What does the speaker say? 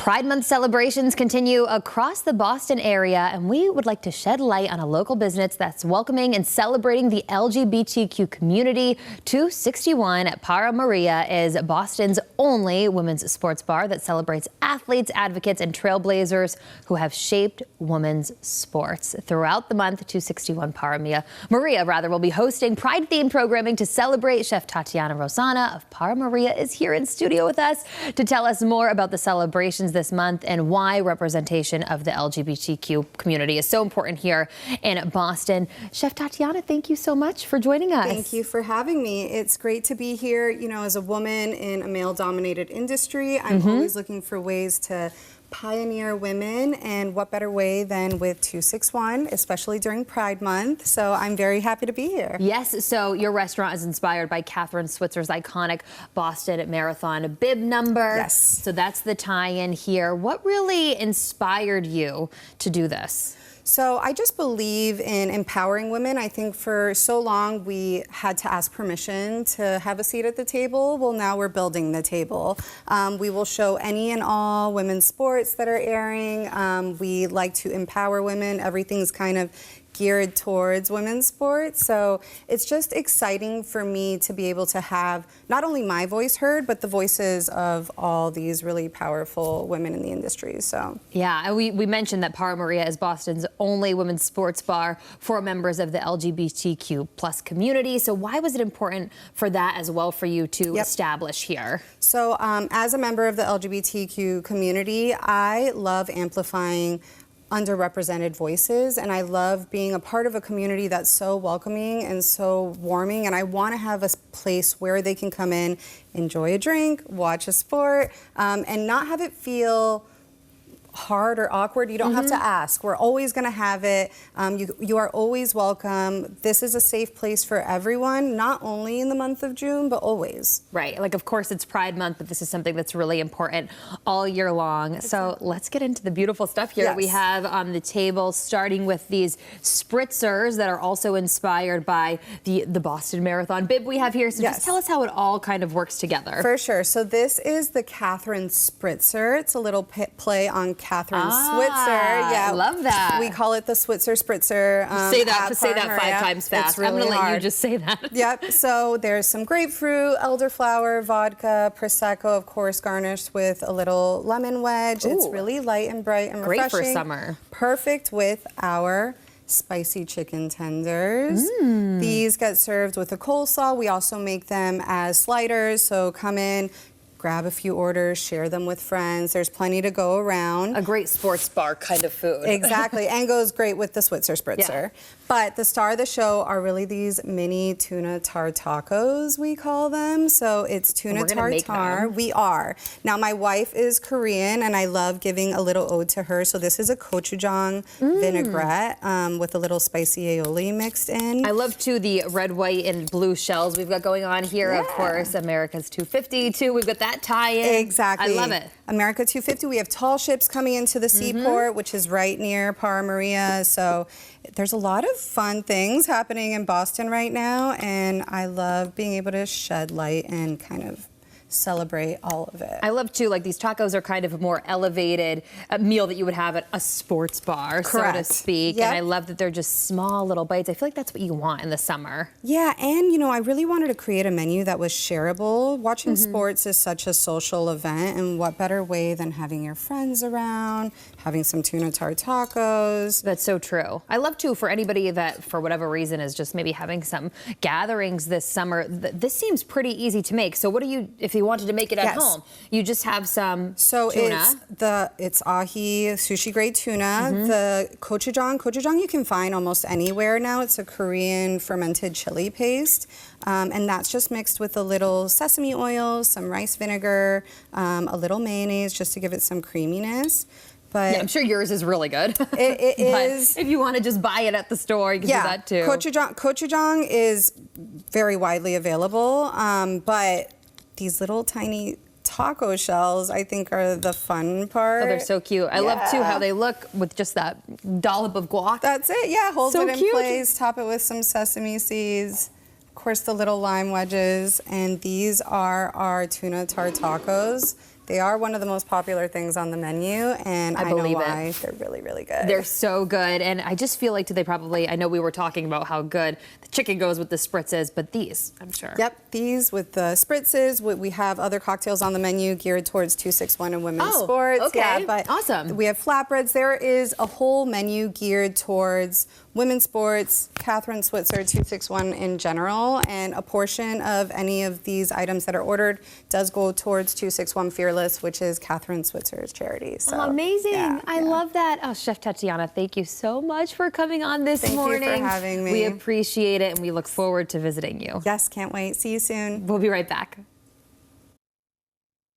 Pride Month celebrations continue across the Boston area, and we would like to shed light on a local business that's welcoming and celebrating the LGBTQ community. 261 Para Maria is Boston's only women's sports bar that celebrates athletes, advocates, and trailblazers who have shaped women's sports. Throughout the month, 261 Para Maria will be hosting Pride-themed programming to celebrate. Chef Tatiana Rosana of Para Maria is here in studio with us to tell us more about the celebrations this month and why representation of the LGBTQ community is so important here in Boston. Chef Tatiana, thank you so much for joining us. Thank you for having me. It's great to be here. You know, as a woman in a male-dominated industry, I'm always looking for ways to pioneer women, and what better way than with 261, especially during Pride Month. So I'm very happy to be here. Yes, so your restaurant is inspired by Catherine Switzer's iconic Boston Marathon bib number. Yes. So that's the tie-in here. What really inspired you to do this? So I just believe in empowering women. I think for so long we had to ask permission to have a seat at the table. Well, now we're building the table. We will show any and all women's sports that are airing. We like to empower women. Everything's kind of geared towards women's sports. So it's just exciting for me to be able to have not only my voice heard, but the voices of all these really powerful women in the industry. So yeah, and we mentioned that Para Maria is Boston's only women's sports bar for members of the LGBTQ plus community. So why was it important for that as well for you to establish here? So as a member of the LGBTQ community, I love amplifying underrepresented voices, and I love being a part of a community that's so welcoming and so warming, and I want to have a place where they can come in, enjoy a drink, watch a sport, and not have it feel hard or awkward. You don't have to ask. We're always going to have it. You are always welcome. This is a safe place for everyone, not only in the month of June, but always. Right. Like, of course, it's Pride Month, but this is something that's really important all year long. So let's get into the beautiful stuff here that we have on the table, starting with these spritzers that are also inspired by the Boston Marathon bib we have here. So just tell us how it all kind of works together. For sure. So this is the Catherine Spritzer. It's a little play on Catherine Switzer. Yeah, I love that. We call it the Switzer Spritzer. Say that 5 times fast. It's really I'm going to let hard. you just say that. Yep. So there's some grapefruit, elderflower, vodka, prosecco, of course, garnished with a little lemon wedge. Ooh. It's really light and bright and refreshing. Great for summer. Perfect with our spicy chicken tenders. These get served with a coleslaw. We also make them as sliders. So come in, grab a few orders, share them with friends. There's plenty to go around. A great sports bar kind of food. Exactly, and goes great with the Switzer Spritzer. Yeah. But the star of the show are really these mini tuna tar tacos, we call them. So it's tuna tartare. We are. Now, my wife is Korean, and I love giving a little ode to her. So this is a gochujang vinaigrette with a little spicy aioli mixed in. I love, too, the red, white, and blue shells we've got going on here. Of course, America's 250, too. We've got that tie-in. Exactly. I love it. America 250. We have tall ships coming into the seaport, which is right near Para Maria. So there's a lot of fun things happening in Boston right now, and I love being able to shed light and kind of celebrate all of it. I love, too, like these tacos are kind of a more elevated meal that you would have at a sports bar, so to speak. And I love that they're just small little bites. I feel like that's what you want in the summer. Yeah, and you know, I really wanted to create a menu that was shareable. Watching sports is such a social event, and what better way than having your friends around, having some tuna tar tacos. That's so true. I love, too, for anybody that, for whatever reason, is just maybe having some gatherings this summer. This seems pretty easy to make. So what do you, if you wanted to make it at home, you just have some tuna. It's ahi sushi grade tuna. The gochujang you can find almost anywhere now. It's a Korean fermented chili paste, and that's just mixed with a little sesame oil, some rice vinegar, a little mayonnaise just to give it some creaminess. But yeah, I'm sure yours is really good. It is. If you want to just buy it at the store, you can do that too. Gochujang is very widely available, but these little tiny taco shells, I think, are the fun part. Oh, they're so cute. I love, too, how they look with just that dollop of guac. That's it, yeah. Hold it in place, top it with some sesame seeds. Of course, the little lime wedges. And these are our tuna tar tacos. They are one of the most popular things on the menu, and I know believe why. it. They're really, really good. They're so good, and I just feel like they probably, I know we were talking about how good the chicken goes with the spritzes, but these, I'm sure. Yep, these with the spritzes. We have other cocktails on the menu geared towards 261 and women's sports. Okay. Yeah, but Awesome. We have flatbreads. There is a whole menu geared towards women's sports, Catherine Switzer, 261 in general, and a portion of any of these items that are ordered does go towards 261 Fearless, which is Catherine Switzer's charity. So, amazing. yeah, I love that. Oh, Chef Tatiana, thank you so much for coming on this morning. Thank you for having me. We appreciate it, and we look forward to visiting you. Yes, can't wait. See you soon. We'll be right back.